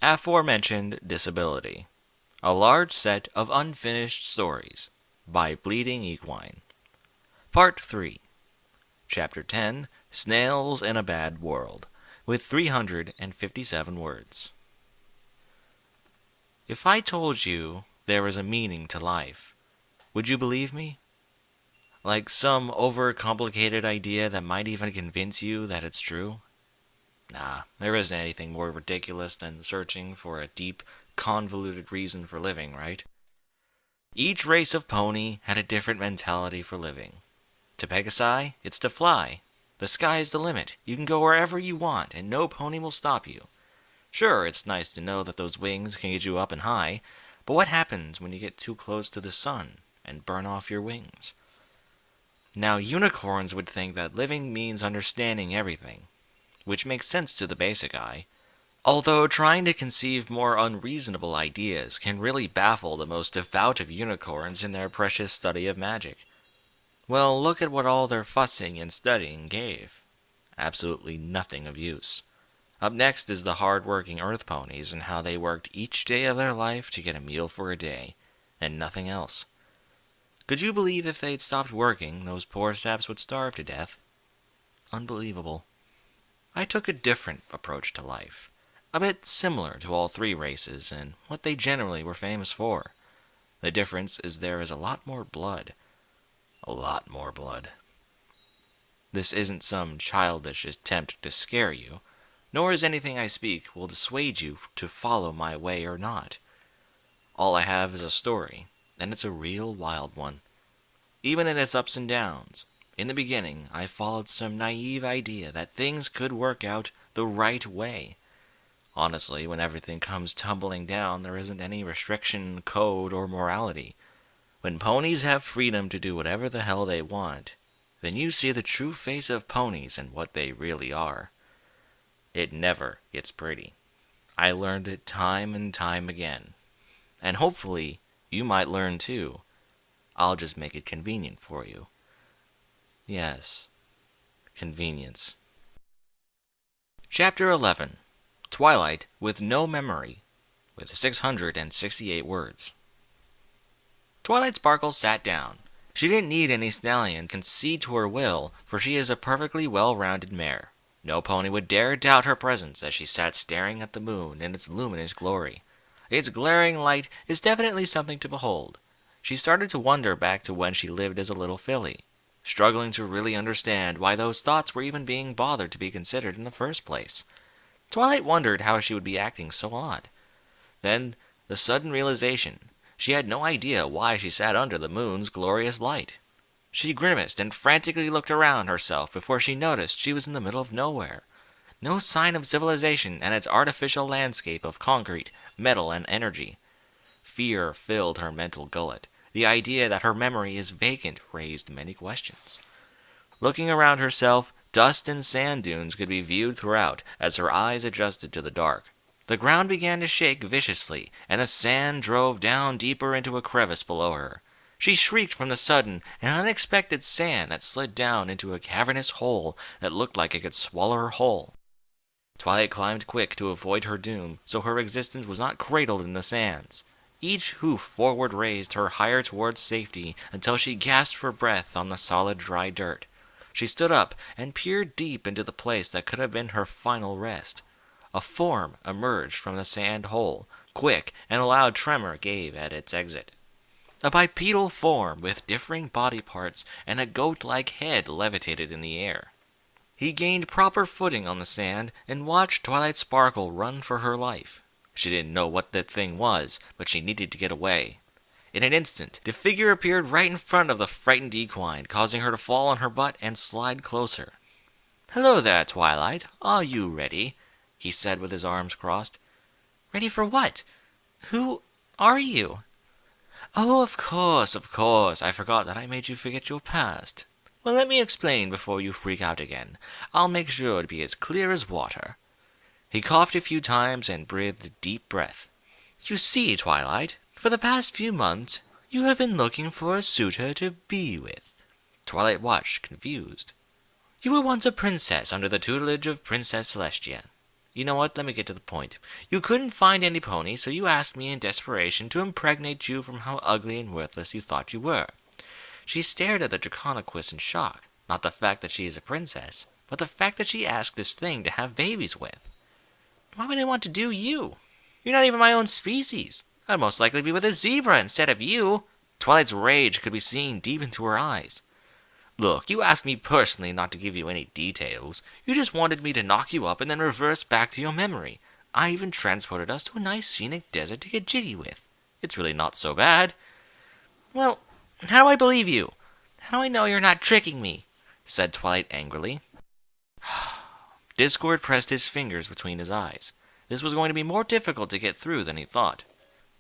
Aforementioned Disability. A large set of unfinished stories by BleedingEquine. Part 3. Chapter 10, Snails in a Bad World, with 357 words. If I told you there is a meaning to life, would you believe me? Like some overcomplicated idea that might even convince you that it's true? Nah, there isn't anything more ridiculous than searching for a deep, convoluted reason for living, right? Each race of pony had a different mentality for living. To Pegasi, it's to fly. The sky is the limit. You can go wherever you want, and no pony will stop you. Sure, it's nice to know that those wings can get you up and high, but what happens when you get too close to the sun and burn off your wings? Now, unicorns would think that living means understanding everything, which makes sense to the basic eye, although trying to conceive more unreasonable ideas can really baffle the most devout of unicorns in their precious study of magic. Well, look at what all their fussing and studying gave. Absolutely nothing of use. Up next is the hard-working earth ponies and how they worked each day of their life to get a meal for a day, and nothing else. Could you believe if they'd stopped working, those poor saps would starve to death? Unbelievable. I took a different approach to life, a bit similar to all three races and what they generally were famous for. The difference is there is a lot more blood. A lot more blood. This isn't some childish attempt to scare you, nor is anything I speak will dissuade you to follow my way or not. All I have is a story, and it's a real wild one. Even in its ups and downs, in the beginning, I followed some naive idea that things could work out the right way. Honestly, when everything comes tumbling down, there isn't any restriction, code, or morality. When ponies have freedom to do whatever the hell they want, then you see the true face of ponies and what they really are. It never gets pretty. I learned it time and time again. And hopefully, you might learn too. I'll just make it convenient for you. Yes, convenience. Chapter 11. Twilight with no memory, with 668 words. Twilight Sparkle sat down. She didn't need any stallion concede to her will, for she is a perfectly well-rounded mare. No pony would dare doubt her presence as she sat staring at the moon in its luminous glory. Its glaring light is definitely something to behold. She started to wonder back to when she lived as a little filly, struggling to really understand why those thoughts were even being bothered to be considered in the first place. Twilight wondered how she would be acting so odd. Then, the sudden realization, she had no idea why she sat under the moon's glorious light. She grimaced and frantically looked around herself before she noticed she was in the middle of nowhere. No sign of civilization and its artificial landscape of concrete, metal, and energy. Fear filled her mental gullet. The idea that her memory is vacant raised many questions. Looking around herself, dust and sand dunes could be viewed throughout as her eyes adjusted to the dark. The ground began to shake viciously, and the sand drove down deeper into a crevice below her. She shrieked from the sudden and unexpected sand that slid down into a cavernous hole that looked like it could swallow her whole. Twilight climbed quick to avoid her doom, so her existence was not cradled in the sands. Each hoof forward raised her higher towards safety until she gasped for breath on the solid dry dirt. She stood up and peered deep into the place that could have been her final rest. A form emerged from the sand hole, quick, and a loud tremor gave at its exit. A bipedal form with differing body parts and a goat-like head levitated in the air. He gained proper footing on the sand and watched Twilight Sparkle run for her life. She didn't know what that thing was, but she needed to get away. In an instant, the figure appeared right in front of the frightened equine, causing her to fall on her butt and slide closer. "Hello there, Twilight. Are you ready?" he said with his arms crossed. "Ready for what? Who are you?" "Oh, of course. I forgot that I made you forget your past. Well, let me explain before you freak out again. I'll make sure to be as clear as water." He coughed a few times and breathed a deep breath. "You see, Twilight, for the past few months, you have been looking for a suitor to be with." Twilight watched, confused. "You were once a princess under the tutelage of Princess Celestia. You know what? Let me get to the point. You couldn't find any pony, so you asked me in desperation to impregnate you from how ugly and worthless you thought you were. She stared at the Draconequus in shock. Not the fact that she is a princess, but the fact that she asked this thing to have babies with. Why would I want to do you? You're not even my own species. I'd most likely be with a zebra instead of you. Twilight's rage could be seen deep into her eyes. Look, you asked me personally not to give you any details. You just wanted me to knock you up and then reverse back to your memory. I even transported us to a nice scenic desert to get jiggy with. It's really not so bad. Well, how do I believe you? How do I know you're not tricking me? Said Twilight angrily. Discord pressed his fingers between his eyes. This was going to be more difficult to get through than he thought.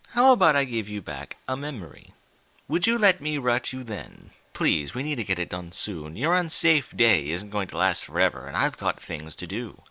How about I give you back a memory? Would you let me rut you then? Please, we need to get it done soon. Your unsafe day isn't going to last forever, and I've got things to do.